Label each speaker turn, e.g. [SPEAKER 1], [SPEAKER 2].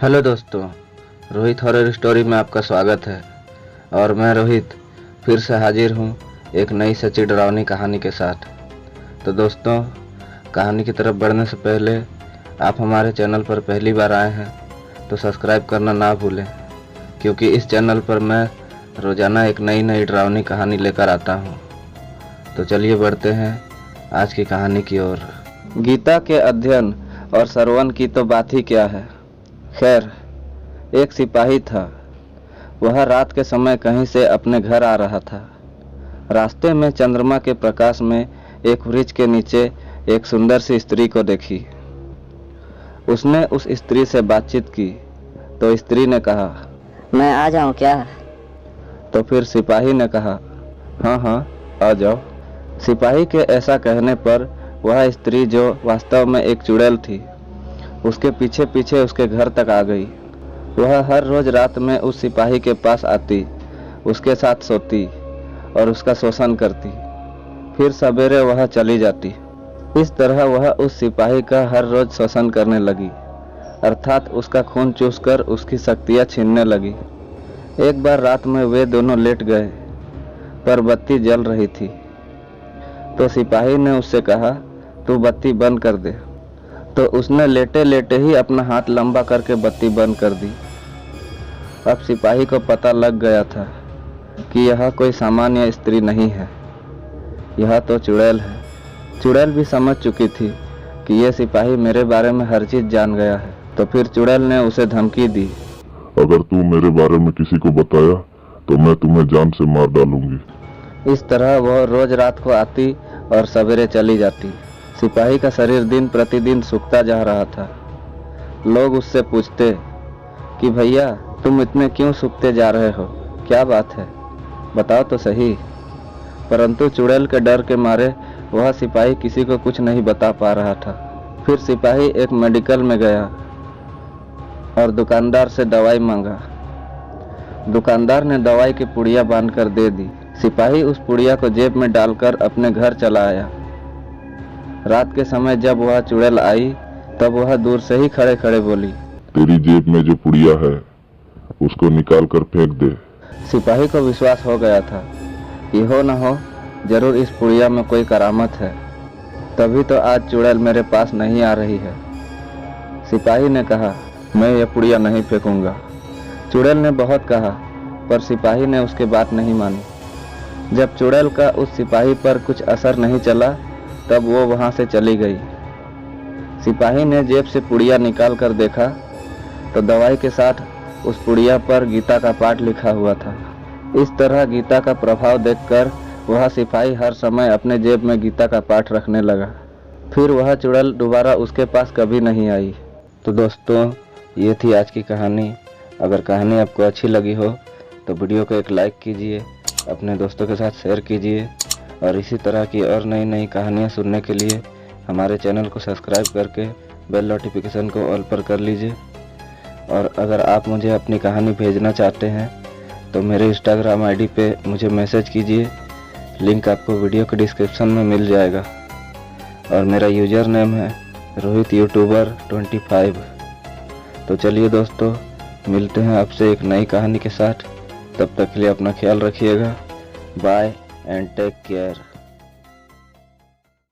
[SPEAKER 1] Hello दोस्तों, Rohit horror story में आपका स्वागत है। और मैं रोहित फिर से हाजिर हूँ एक नई सच्ची डरावनी कहानी के साथ। तो दोस्तों, कहानी की तरफ बढ़ने से पहले आप हमारे चैनल पर पहली बार आए हैं तो सब्सक्राइब करना ना भूलें, क्योंकि इस चैनल पर मैं रोज़ाना एक नई डरावनी कहानी लेकर आता हूँ। तो चलिए बढ़ते हैं आज की कहानी की ओर। गीता के अध्ययन और श्रवण की तो बात ही क्या है। खैर, एक सिपाही था। वह रात के समय कहीं से अपने घर आ रहा था। रास्ते में चंद्रमा के प्रकाश में एक वृक्ष के नीचे एक सुंदर सी स्त्री को देखी। उसने उस स्त्री से बातचीत की तो स्त्री ने कहा,
[SPEAKER 2] मैं आ जाऊं क्या?
[SPEAKER 1] तो फिर सिपाही ने कहा, हाँ हाँ आ जाओ। सिपाही के ऐसा कहने पर वह स्त्री, जो वास्तव में एक चुड़ैल थी, उसके पीछे पीछे उसके घर तक आ गई। वह हर रोज रात में उस सिपाही के पास आती, उसके साथ सोती और उसका शोषण करती। फिर सवेरे वह चली जाती। इस तरह वह उस सिपाही का हर रोज शोषण करने लगी, अर्थात उसका खून चूसकर उसकी शक्तियाँ छीनने लगी। एक बार रात में वे दोनों लेट गए, पर बत्ती जल रही थी। तो सिपाही ने उससे कहा, तू बत्ती बंद कर दे। तो उसने लेटे लेटे ही अपना हाथ लंबा करके बत्ती बंद कर दी। अब सिपाही को पता लग गया था कि यह कोई सामान्य स्त्री नहीं है, यह तो चुड़ैल है। चुड़ैल भी समझ चुकी थी कि यह सिपाही मेरे बारे में हर चीज जान गया है। तो फिर चुड़ैल ने उसे धमकी दी,
[SPEAKER 3] अगर तू मेरे बारे में किसी को बताया तो मैं तुम्हें जान से मार डालूंगी।
[SPEAKER 1] इस तरह वह रोज रात को आती और सवेरे चली जाती। सिपाही का शरीर दिन प्रतिदिन सूखता जा रहा था। लोग उससे पूछते कि भैया, तुम इतने क्यों सूखते जा रहे हो, क्या बात है, बताओ तो सही। परंतु चुड़ैल के डर के मारे वह सिपाही किसी को कुछ नहीं बता पा रहा था। फिर सिपाही एक मेडिकल में गया और दुकानदार से दवाई मांगा। दुकानदार ने दवाई की पुड़िया बांधकर दे दी। सिपाही उस पुड़िया को जेब में डालकर अपने घर चला आया। रात के समय जब वह चुड़ैल आई, तब वह दूर से ही खड़े खड़े बोली,
[SPEAKER 3] तेरी जेब में जो पुड़िया है उसको निकाल कर फेंक दे।
[SPEAKER 1] सिपाही को विश्वास हो गया था कि हो न हो जरूर इस पुड़िया में कोई करामत है, तभी तो आज चुड़ैल मेरे पास नहीं आ रही है। सिपाही ने कहा, मैं यह पुड़िया नहीं फेंकूंगा। चुड़ैल ने बहुत कहा, पर सिपाही ने उसकी बात नहीं मानी। जब चुड़ैल का उस सिपाही पर कुछ असर नहीं चला, तब वो वहां से चली गई। सिपाही ने जेब से पुड़िया निकाल कर देखा तो दवाई के साथ उस पुड़िया पर गीता का पाठ लिखा हुआ था। इस तरह गीता का प्रभाव देखकर वह सिपाही हर समय अपने जेब में गीता का पाठ रखने लगा। फिर वह चुड़ैल दोबारा उसके पास कभी नहीं आई। तो दोस्तों, ये थी आज की कहानी। अगर कहानी आपको अच्छी लगी हो तो वीडियो को एक लाइक कीजिए, अपने दोस्तों के साथ शेयर कीजिए, और इसी तरह की और नई कहानियाँ सुनने के लिए हमारे चैनल को सब्सक्राइब करके बेल नोटिफिकेशन को ऑल पर कर लीजिए। और अगर आप मुझे अपनी कहानी भेजना चाहते हैं तो मेरे इंस्टाग्राम आईडी पे मुझे मैसेज कीजिए, लिंक आपको वीडियो के डिस्क्रिप्शन में मिल जाएगा। और मेरा यूज़र नेम है रोहित यूट्यूबर 25। तो चलिए दोस्तों, मिलते हैं आपसे एक नई कहानी के साथ। तब तक के लिए अपना ख्याल रखिएगा। Bye and take care.